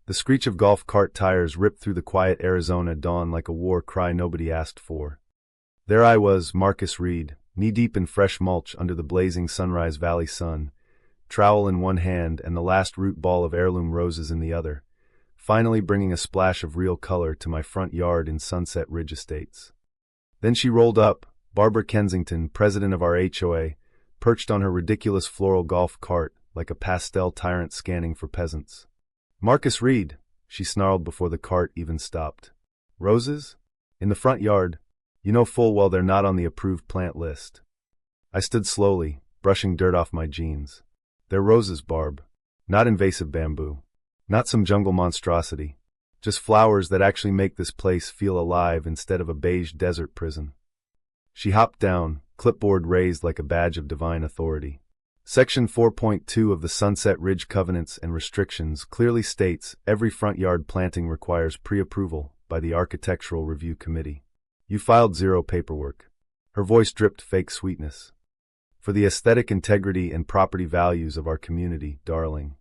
The screech of golf cart tires ripped through the quiet Arizona dawn like a war cry nobody asked for. There I was, Marcus Reed, knee-deep in fresh mulch under the blazing Sunrise Valley sun, trowel in one hand and the last root ball of heirloom roses in the other, finally bringing a splash of real color to my front yard in Sunset Ridge Estates. Then she rolled up, Barbara Kensington, president of our HOA, perched on her ridiculous floral golf cart like a pastel tyrant scanning for peasants. "Marcus Reed," she snarled before the cart even stopped. "Roses? In the front yard? You know full well they're not on the approved plant list." I stood slowly, brushing dirt off my jeans. "They're roses, Barb. Not invasive bamboo. Not some jungle monstrosity. Just flowers that actually make this place feel alive instead of a beige desert prison." She hopped down, clipboard raised like a badge of divine authority. Section 4.2 of the Sunset Ridge Covenants and Restrictions clearly states every front yard planting requires pre-approval by the Architectural Review Committee. "You filed zero paperwork." Her voice dripped fake sweetness. "For the aesthetic integrity and property values of our community, darling."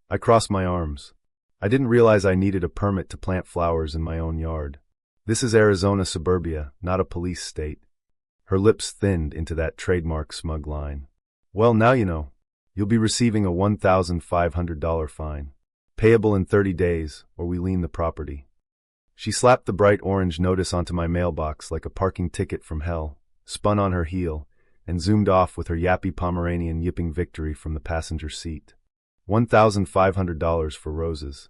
I crossed my arms. I didn't realize I needed a permit to plant flowers in my own yard. This is Arizona suburbia, not a police state. Her lips thinned into that trademark smug line. "Well, now you know. You'll be receiving a $1,500 fine. Payable in 30 days, or we lien the property." She slapped the bright orange notice onto my mailbox like a parking ticket from hell, spun on her heel, and zoomed off with her yappy Pomeranian yipping victory from the passenger seat. $1,500 for roses.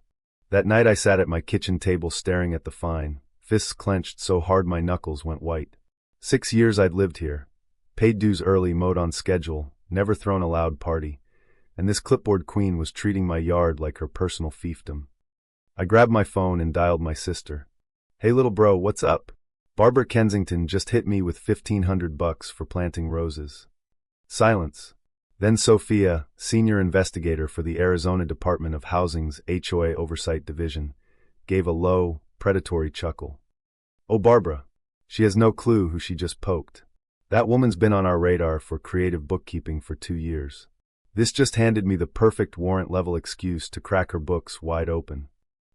That night I sat at my kitchen table staring at the fine, fists clenched so hard my knuckles went white. 6 years I'd lived here. Paid dues early, mowed on schedule, never thrown a loud party, and this clipboard queen was treating my yard like her personal fiefdom. I grabbed my phone and dialed my sister. "Hey little bro, what's up? Barbara Kensington just hit me with $1,500 for planting roses." Silence. Then Sophia, senior investigator for the Arizona Department of Housing's HOA Oversight Division, gave a low, predatory chuckle. "Oh, Barbara. She has no clue who she just poked. That woman's been on our radar for creative bookkeeping for 2 years. This just handed me the perfect warrant-level excuse to crack her books wide open."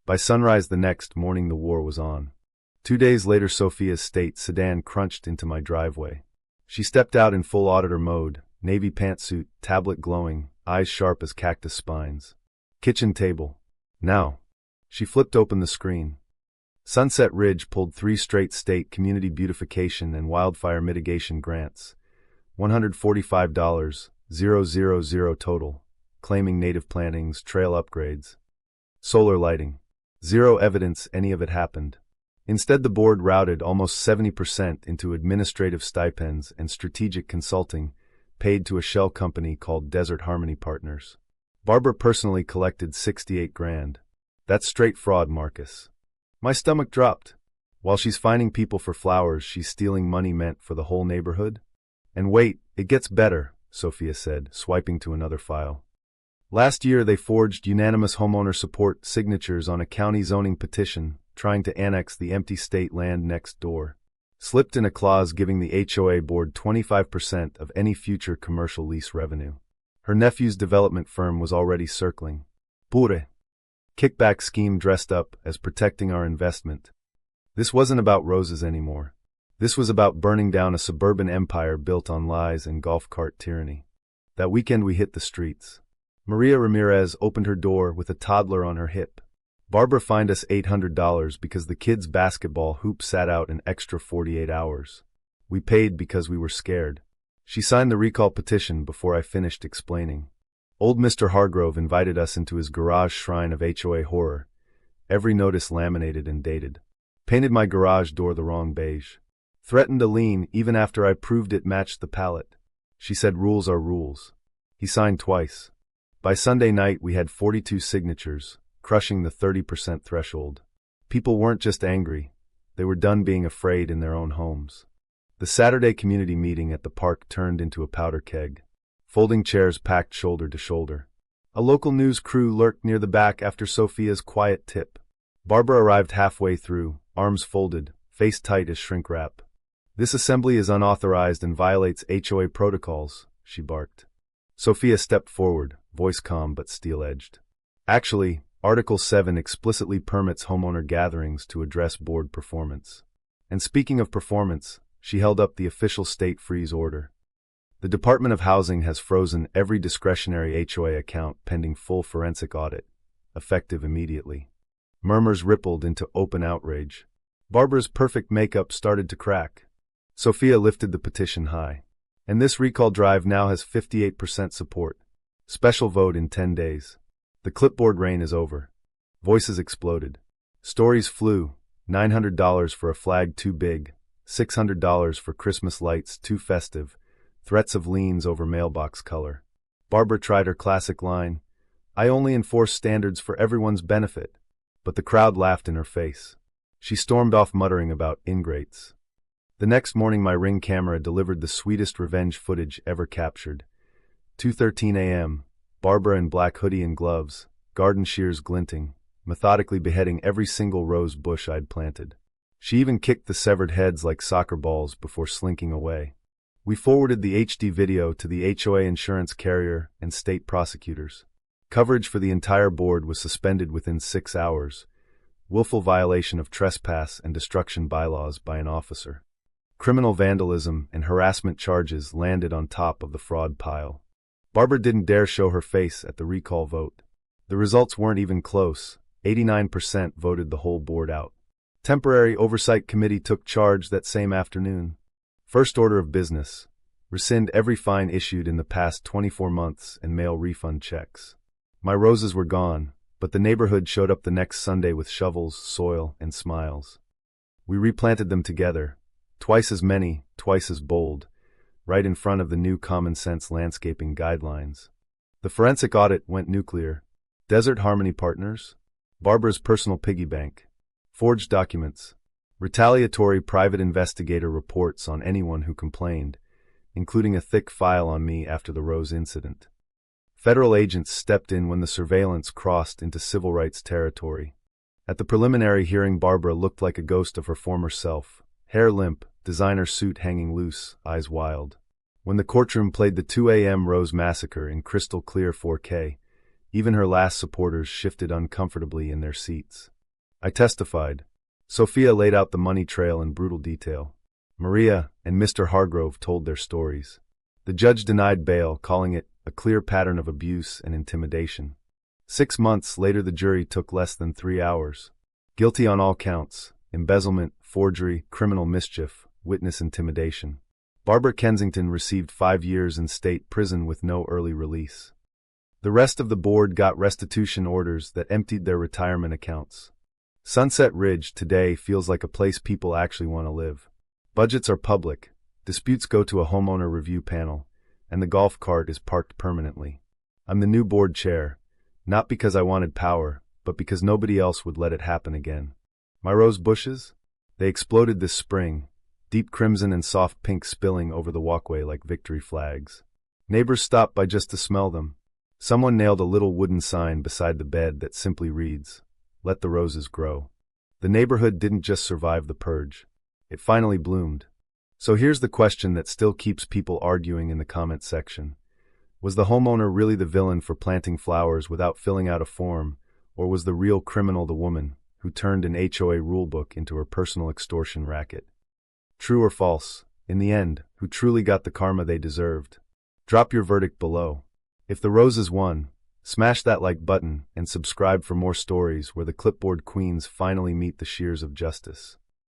By sunrise the next morning the war was on. 2 days later Sophia's state sedan crunched into my driveway. She stepped out in full auditor mode, navy pantsuit, tablet glowing, eyes sharp as cactus spines. "Kitchen table. Now." She flipped open the screen. Sunset Ridge pulled 3 straight state community beautification and wildfire mitigation grants. $145,000 total, claiming native plantings, trail upgrades. Solar lighting. Zero evidence any of it happened. Instead, the board routed almost 70% into administrative stipends and strategic consulting paid to a shell company called Desert Harmony Partners. Barbara personally collected $68 grand. That's straight fraud, Marcus. My stomach dropped. While she's fining people for flowers, she's stealing money meant for the whole neighborhood? And wait, it gets better, Sophia said, swiping to another file. Last year they forged unanimous homeowner support signatures on a county zoning petition trying to annex the empty state land next door. Slipped in a clause giving the HOA board 25% of any future commercial lease revenue. Her nephew's development firm was already circling. Pure. Kickback scheme dressed up as protecting our investment. This wasn't about roses anymore. This was about burning down a suburban empire built on lies and golf cart tyranny. That weekend we hit the streets. Maria Ramirez opened her door with a toddler on her hip. Barbara fined us $800 because the kids' basketball hoop sat out an extra 48 hours. We paid because we were scared. She signed the recall petition before I finished explaining. Old Mr. Hargrove invited us into his garage shrine of HOA horror, every notice laminated and dated. Painted my garage door the wrong beige. Threatened a lien even after I proved it matched the palette. She said rules are rules. He signed twice. By Sunday night we had 42 signatures, crushing the 30% threshold. People weren't just angry, they were done being afraid in their own homes. The Saturday community meeting at the park turned into a powder keg. Folding chairs packed shoulder to shoulder. A local news crew lurked near the back after Sophia's quiet tip. Barbara arrived halfway through, arms folded, face tight as shrink wrap. "This assembly is unauthorized and violates HOA protocols," she barked. Sophia stepped forward, voice calm but steel-edged. "Actually, Article 7 explicitly permits homeowner gatherings to address board performance. And speaking of performance, she held up the official state freeze order. The Department of Housing has frozen every discretionary HOA account pending full forensic audit, effective immediately. Murmurs rippled into open outrage. Barbara's perfect makeup started to crack. Sophia lifted the petition high. And this recall drive now has 58% support. Special vote in 10 days. The clipboard reign is over. Voices exploded. Stories flew. $900 for a flag too big. $600 for Christmas lights too festive. Threats of liens over mailbox color. Barbara tried her classic line, "I only enforce standards for everyone's benefit." But the crowd laughed in her face. She stormed off muttering about ingrates. The next morning my Ring camera delivered the sweetest revenge footage ever captured. 2:13 a.m., Barbara in black hoodie and gloves, garden shears glinting, methodically beheading every single rose bush I'd planted. She even kicked the severed heads like soccer balls before slinking away. We forwarded the HD video to the HOA insurance carrier and state prosecutors. Coverage for the entire board was suspended within 6 hours. Willful violation of trespass and destruction bylaws by an officer. Criminal vandalism and harassment charges landed on top of the fraud pile. Barbara didn't dare show her face at the recall vote. The results weren't even close. 89% voted the whole board out. Temporary Oversight Committee took charge that same afternoon. First order of business: rescind every fine issued in the past 24 months and mail refund checks. My roses were gone, but the neighborhood showed up the next Sunday with shovels, soil, and smiles. We replanted them together, twice as many, twice as bold, right in front of the new common sense landscaping guidelines. The forensic audit went nuclear. Desert Harmony Partners, Barbara's personal piggy bank, forged documents, retaliatory private investigator reports on anyone who complained, including a thick file on me after the Rose incident. Federal agents stepped in when the surveillance crossed into civil rights territory. At the preliminary hearing, Barbara looked like a ghost of her former self, hair limp, designer suit hanging loose, eyes wild. When the courtroom played the 2 a.m. Rose Massacre in crystal clear 4K, even her last supporters shifted uncomfortably in their seats. I testified. Sophia laid out the money trail in brutal detail. Maria and Mr. Hargrove told their stories. The judge denied bail, calling it a clear pattern of abuse and intimidation. 6 months later, the jury took less than 3 hours. Guilty on all counts: embezzlement, forgery, criminal mischief, witness intimidation. Barbara Kensington received 5 years in state prison with no early release. The rest of the board got restitution orders that emptied their retirement accounts. Sunset Ridge today feels like a place people actually want to live. Budgets are public, disputes go to a homeowner review panel, and the golf cart is parked permanently. I'm the new board chair, not because I wanted power, but because nobody else would let it happen again. My rose bushes? They exploded this spring, deep crimson and soft pink spilling over the walkway like victory flags. Neighbors stopped by just to smell them. Someone nailed a little wooden sign beside the bed that simply reads, "Let the roses grow." The neighborhood didn't just survive the purge. It finally bloomed. So here's the question that still keeps people arguing in the comment section. Was the homeowner really the villain for planting flowers without filling out a form, or was the real criminal the woman who turned an HOA rulebook into her personal extortion racket? True or false? In the end, who truly got the karma they deserved? Drop your verdict below. If the roses won, smash that like button and subscribe for more stories where the clipboard queens finally meet the shears of justice.